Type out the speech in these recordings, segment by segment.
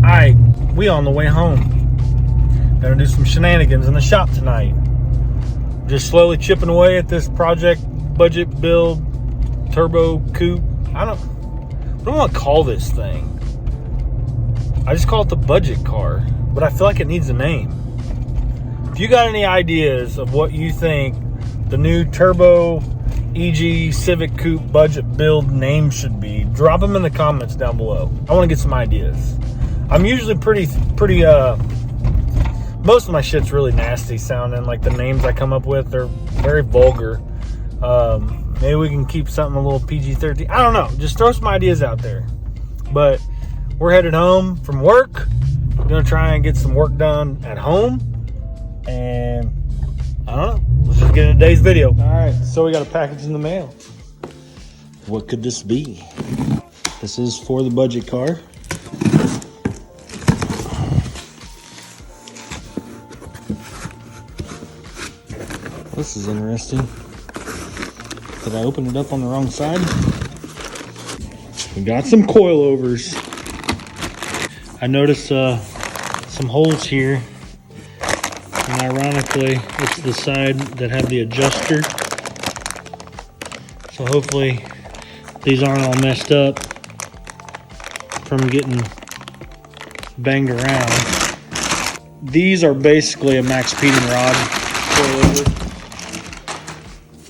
Alright, we on the way home. Gonna do some shenanigans in the shop tonight. Just slowly chipping away at this project budget build turbo coupe. I don't want to call this thing. I just call it the budget car, but I feel like it needs a name. If you got any ideas of what you think the new turbo EG Civic Coupe budget build name should be, drop them in the comments down below. I want to get some ideas. I'm usually pretty most of my shit's really nasty sounding. Like the names I come up with, they're very vulgar. Maybe we can keep something a little PG-13. I don't know. Just throw some ideas out there. But we're headed home from work. We're gonna try and get some work done at home. And I don't know. Let's just get into today's video. All right, so we got a package in the mail. What could this be? This is for the budget car. This is interesting. Did I open it up on the wrong side? We got some coilovers. I noticed some holes here. And ironically, it's the side that have the adjuster. So hopefully these aren't all messed up from getting banged around. These are basically a max speeding rod coilover.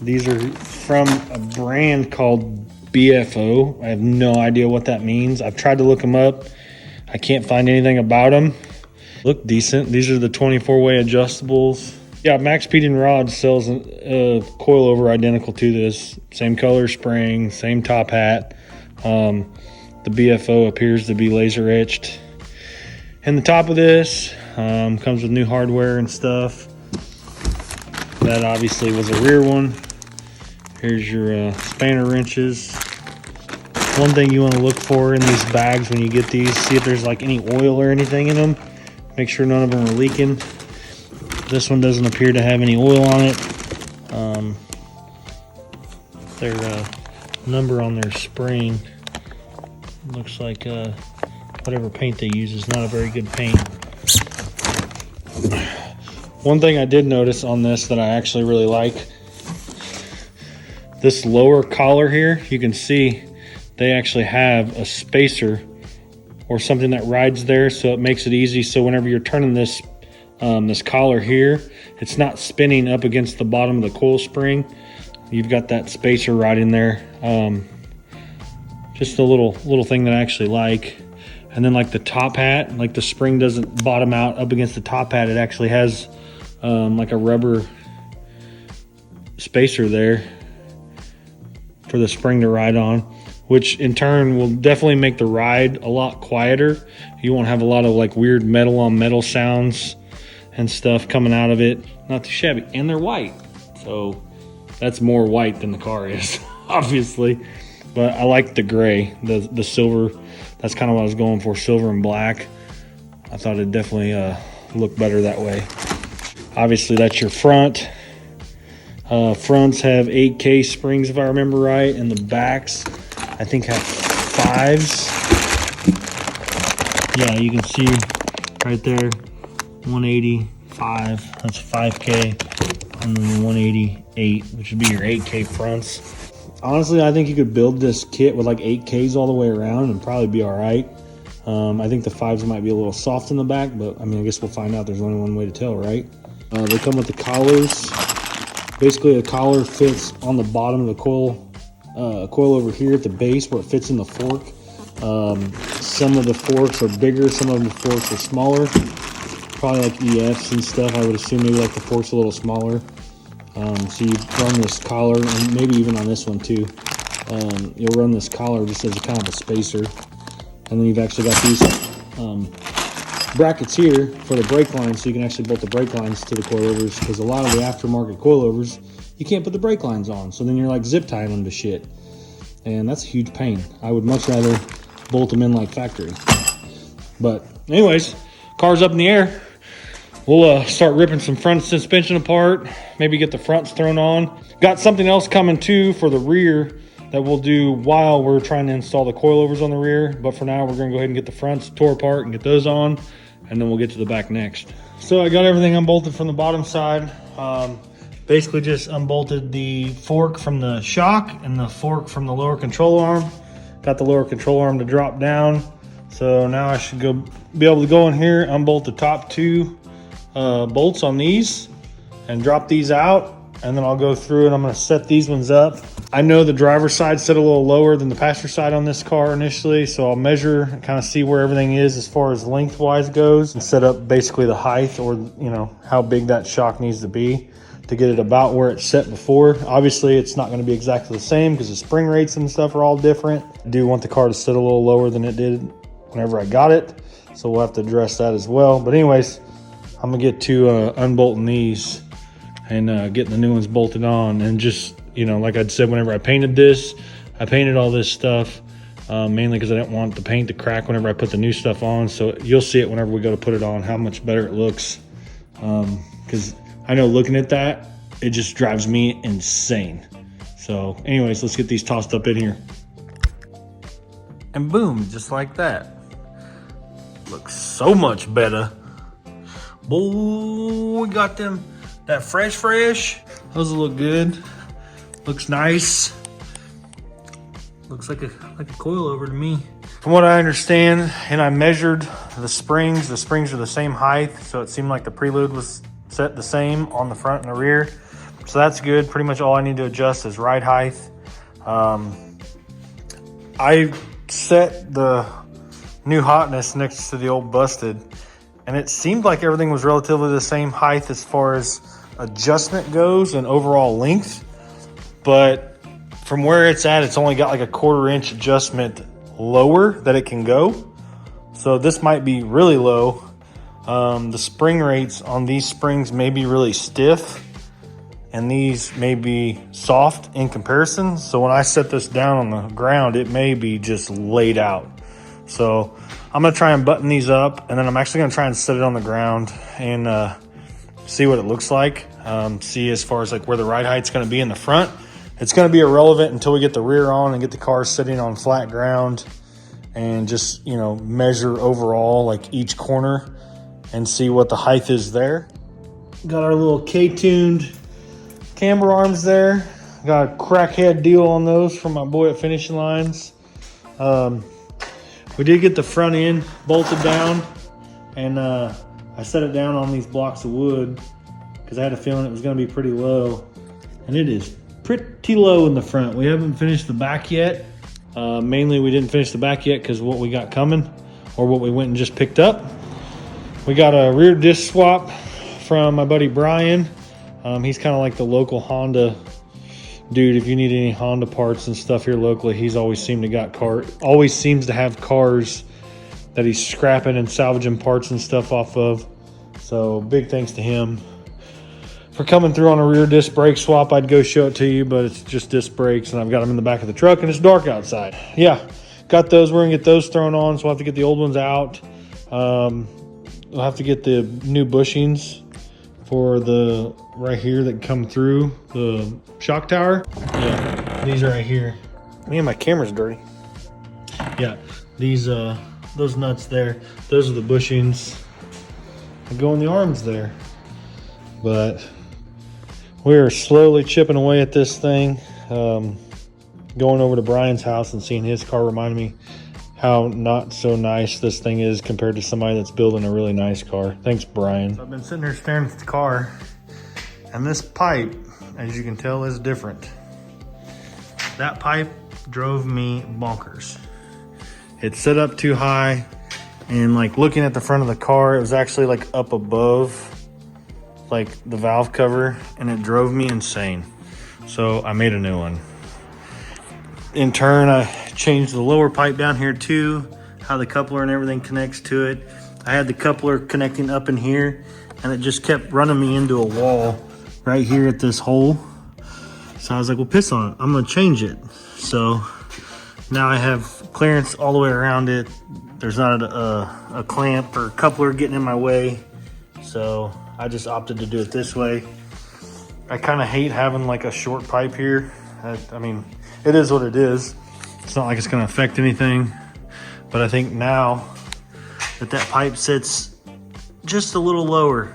These are from a brand called BFO. I have no idea what that means. I've tried to look them up. I can't find anything about them. Look decent. These are the 24-way adjustables. Yeah, Max Speeding Rod sells a coilover identical to this. Same color spring, same top hat. The BFO appears to be laser etched. And the top of this comes with new hardware and stuff. That obviously was a rear one. Here's your spanner wrenches. One thing you want to look for in these bags when you get these, see if there's like any oil or anything in them. Make sure none of them are leaking. This one doesn't appear to have any oil on it. Their number on their spring looks like whatever paint they use is not a very good paint. One thing I did notice on this that I actually really like, this lower collar here, you can see they actually have a spacer or something that rides there, so it makes it easy. So whenever you're turning this this collar here, it's not spinning up against the bottom of the coil spring. You've got that spacer right in there. Just a little thing that I actually like. And then like the top hat, like the spring doesn't bottom out up against the top hat. It actually has like a rubber spacer there for the spring to ride on, which in turn will definitely make the ride a lot quieter. You won't have a lot of like weird metal on metal sounds and stuff coming out of it. Not too shabby. And they're white, so that's more white than the car is, obviously. But I like the gray, the silver. That's kind of what I was going for, silver and black. I thought it'd definitely look better that way. Obviously, that's your front. Fronts have 8K springs, if I remember right, and the backs, I think, have 5s. Yeah, you can see right there, 185, that's 5K, and then 188, which would be your 8K fronts. Honestly, I think you could build this kit with like 8Ks all the way around and probably be all right. I think the 5s might be a little soft in the back, but I mean, I guess we'll find out. There's only one way to tell, right? They come with the collars. Basically, the collar fits on the bottom of the coil over here at the base where it fits in the fork. Some of the forks are bigger, some of the forks are smaller. Probably like EFs and stuff. I would assume maybe like the fork's a little smaller. So you run this collar, and maybe even on this one too. You'll run this collar just as a kind of a spacer. And then you've actually got these brackets here for the brake lines, so you can actually bolt the brake lines to the coilovers, because a lot of the aftermarket coilovers, you can't put the brake lines on. So then you're like zip tying them to shit. And that's a huge pain. I would much rather bolt them in like factory. But anyways, car's up in the air. We'll start ripping some front suspension apart, maybe get the fronts thrown on. Got something else coming too for the rear. that we'll do while we're trying to install the coilovers on the rear. But for now, we're gonna go ahead and get the fronts tore apart and get those on, and then we'll get to the back next. So I got everything unbolted from the bottom side. Basically just unbolted the fork from the shock and the fork from the lower control arm. Got the lower control arm to drop down. So now I should be able to go in here, unbolt the top two bolts on these and drop these out. And then I'll go through and I'm gonna set these ones up. I know the driver's side set a little lower than the passenger side on this car initially. So I'll measure and kind of see where everything is as far as lengthwise goes and set up basically the height, or how big that shock needs to be to get it about where it's set before. Obviously it's not going to be exactly the same because the spring rates and stuff are all different. I do want the car to sit a little lower than it did whenever I got it, so we'll have to address that as well. But anyways, I'm gonna get to unbolting these and getting the new ones bolted on. And just like I'd said, whenever I painted this, I painted all this stuff mainly because I didn't want the paint to crack whenever I put the new stuff on. So you'll see it whenever we go to put it on, how much better it looks, because I know looking at that, it just drives me insane. So anyways, let's get these tossed up in here. And boom, just like that. Looks so much better. Boy, we got them, that fresh. Those look good. Looks nice. Looks like a coilover to me. From what I understand, and I measured the springs are the same height, so it seemed like the prelude was set the same on the front and the rear. So that's good. Pretty much all I need to adjust is ride height. I set the new hotness next to the old busted, and it seemed like everything was relatively the same height as far as adjustment goes and overall length. But from where it's at, it's only got like a 1/4 inch adjustment lower that it can go. So this might be really low. The spring rates on these springs may be really stiff, and these may be soft in comparison. So when I set this down on the ground, it may be just laid out. So I'm gonna try and button these up, and then I'm actually gonna try and set it on the ground and see what it looks like. See as far as like where the ride height's gonna be in the front. It's gonna be irrelevant until we get the rear on and get the car sitting on flat ground, and just measure overall like each corner and see what the height is there. Got our little K-tuned camber arms there. Got a crackhead deal on those from my boy at Finishing Lines. We did get the front end bolted down, and I set it down on these blocks of wood because I had a feeling it was going to be pretty low, and it is pretty low in the front. We haven't finished the back yet. Mainly we didn't finish the back yet because what we got coming, or what we went and just picked up. We got a rear disc swap from my buddy Brian. He's kind of like the local Honda dude. If you need any Honda parts and stuff here locally, he's always seems to have cars that he's scrapping and salvaging parts and stuff off of. So big thanks to him for coming through on a rear disc brake swap. I'd go show it to you, but it's just disc brakes, and I've got them in the back of the truck, and it's dark outside. Yeah, got those. We're gonna get those thrown on, so we'll have to get the old ones out. We'll have to get the new bushings for the right here that come through the shock tower. Yeah, these are right here. Man, my camera's dirty. Yeah, these those nuts there, those are the bushings that go in the arms there. But we are slowly chipping away at this thing. Going over to Brian's house and seeing his car reminded me how not so nice this thing is compared to somebody that's building a really nice car. Thanks, Brian. So I've been sitting here staring at the car, and this pipe, as you can tell, is different. That pipe drove me bonkers. It's set up too high, and like looking at the front of the car, it was actually like up above like the valve cover, and it drove me insane. So I made a new one. In turn, I changed the lower pipe down here too, how the coupler and everything connects to it. I had the coupler connecting up in here, and it just kept running me into a wall right here at this hole. So I was like, well, piss on it, I'm gonna change it. So now I have clearance all the way around it. There's not a clamp or coupler getting in my way. So I just opted to do it this way. I kind of hate having like a short pipe here. I mean, it is what it is. It's not like it's gonna affect anything, but I think now that that pipe sits just a little lower,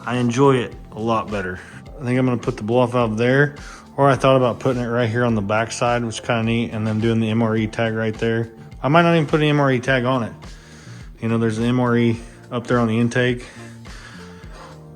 I enjoy it a lot better. I think I'm gonna put the blow-off valve there, or I thought about putting it right here on the back side, which is kind of neat, and then doing the MRE tag right there. I might not even put an MRE tag on it. You know, there's an MRE up there on the intake.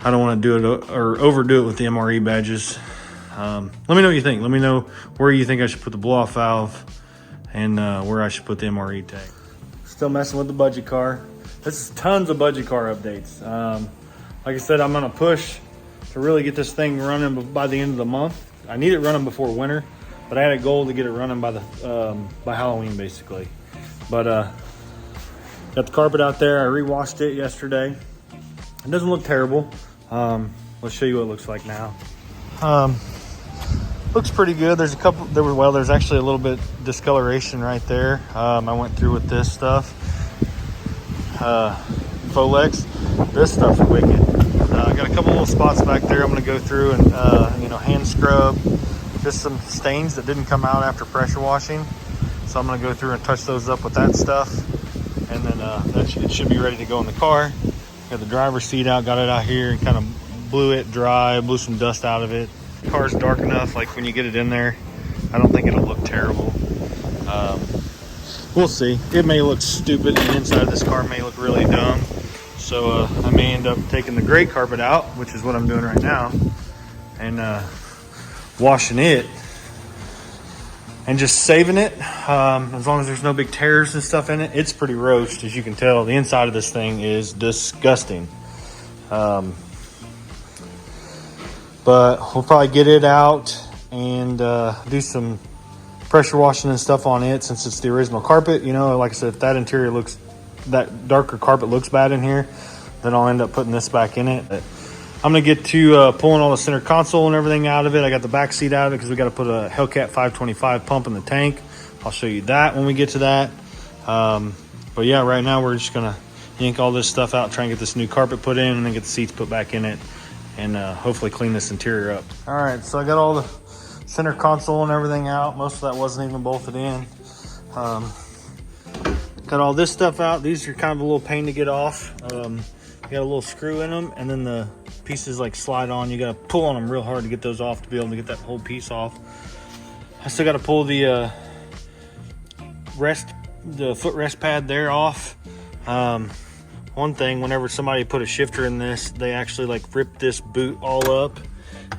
I don't want to do it or overdo it with the MRE badges. Let me know what you think. Let me know where you think I should put the blow-off valve and where I should put the MRE tag. Still messing with the budget car. This is tons of budget car updates. Like I said, I'm gonna push to really get this thing running by the end of the month. I need it running before winter, but I had a goal to get it running by Halloween, basically. But got the carpet out there. I re-washed it yesterday. It doesn't look terrible. Let's show you what it looks like now. Looks pretty good. There's a couple, there's actually a little bit discoloration right there. I went through with this stuff. Folex. This stuff's wicked. I got a couple little spots back there I'm gonna go through and hand scrub. Just some stains that didn't come out after pressure washing. So I'm gonna go through and touch those up with that stuff. And then it should be ready to go in the car. Got the driver's seat out, got it out here and kind of blew it dry, blew some dust out of it. The car's dark enough, like when you get it in there, I don't think it'll look terrible. We'll see. It may look stupid, and the inside of this car may look really dumb. So I may end up taking the gray carpet out, which is what I'm doing right now, and washing it and just saving it. As long as there's no big tears and stuff in it. It's pretty roached, as you can tell. The inside of this thing is disgusting. But we'll probably get it out and do some pressure washing and stuff on it, since it's the original carpet. You know, like I said, if that interior looks, that darker carpet looks bad in here, then I'll end up putting this back in it. But I'm gonna get to pulling all the center console and everything out of it. I got the back seat out of it because we got to put a Hellcat 525 pump in the tank. I'll show you that when we get to that. But yeah, right now we're just gonna yank all this stuff out, try and get this new carpet put in, and then get the seats put back in it, and hopefully clean this interior up. All right, so I got all the center console and everything out. Most of that wasn't even bolted in. Got all this stuff out. These are kind of a little pain to get off. You got a little screw in them, and then the pieces like slide on. You got to pull on them real hard to get those off, to be able to get that whole piece off. I still got to pull the footrest pad there off. One thing, whenever somebody put a shifter in this, they actually like ripped this boot all up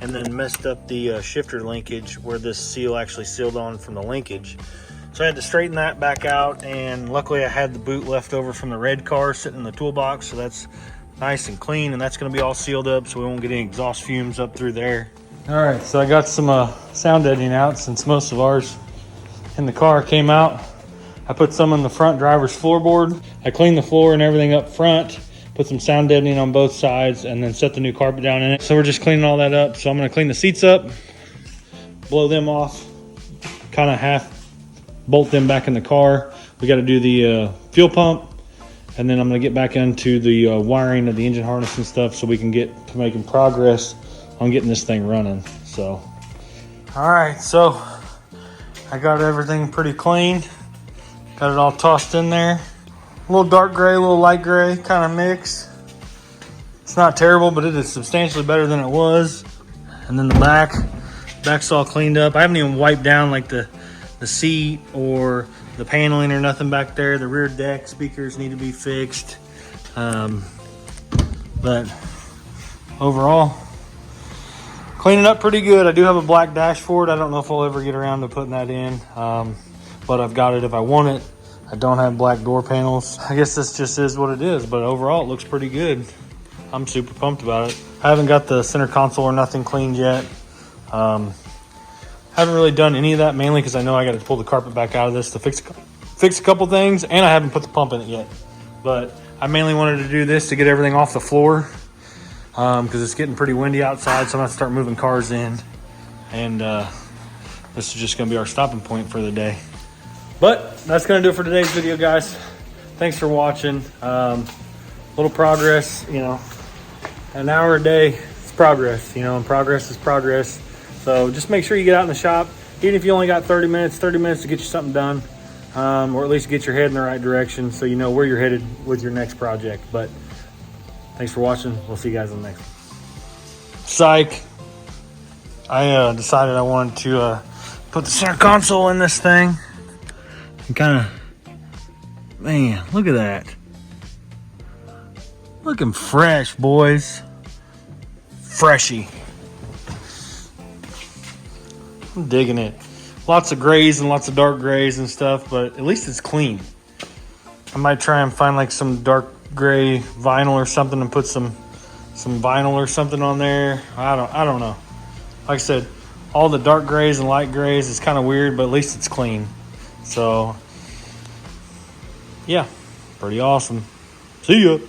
and then messed up the shifter linkage where this seal actually sealed on from the linkage. So I had to straighten that back out, and luckily I had the boot left over from the red car sitting in the toolbox, so that's nice and clean, and that's going to be all sealed up so we won't get any exhaust fumes up through there. All right, so I got some sound deadening out, since most of ours in the car came out. I put some in the front driver's floorboard. I cleaned the floor and everything up front, put some sound deadening on both sides, and then set the new carpet down in it. So we're just cleaning all that up. So I'm going to clean the seats up, blow them off, kind of half bolt them back in the car. We got to do the fuel pump, and then I'm going to get back into the wiring of the engine harness and stuff, so we can get to making progress on getting this thing running. So all right, so I got everything pretty clean, got it all tossed in there. A little dark gray, a little light gray kind of mix. It's not terrible, but it is substantially better than it was. And then the back's all cleaned up. I haven't even wiped down like the seat or the paneling or nothing back there. The rear deck speakers need to be fixed. But overall, cleaning up pretty good. I do have a black dashboard. I don't know if I'll ever get around to putting that in, but I've got it if I want it. I don't have black door panels. I guess this just is what it is, but overall it looks pretty good. I'm super pumped about it. I haven't got the center console or nothing cleaned yet. Haven't really done any of that, mainly because I know I got to pull the carpet back out of this to fix a couple things, and I haven't put the pump in it yet. But I mainly wanted to do this to get everything off the floor, because it's getting pretty windy outside, so I'm going to start moving cars in, and this is just going to be our stopping point for the day. But that's going to do it for today's video, guys. Thanks for watching. Little progress, you know, an hour a day is progress, you know, and progress is progress. So just make sure you get out in the shop, get even if you only got 30 minutes to get you something done, or at least get your head in the right direction so you know where you're headed with your next project. But thanks for watching. We'll see you guys on the next one. Psych. I decided I wanted to put the center console in this thing and kind of, man, look at that. Looking fresh, boys. Freshy. I'm digging it. Lots of grays and lots of dark grays and stuff, but at least it's clean. I might try and find like some dark gray vinyl or something and put some vinyl or something on there. I don't know. Like I said, all the dark grays and light grays is kind of weird, but at least it's clean. So, yeah, pretty awesome. See ya.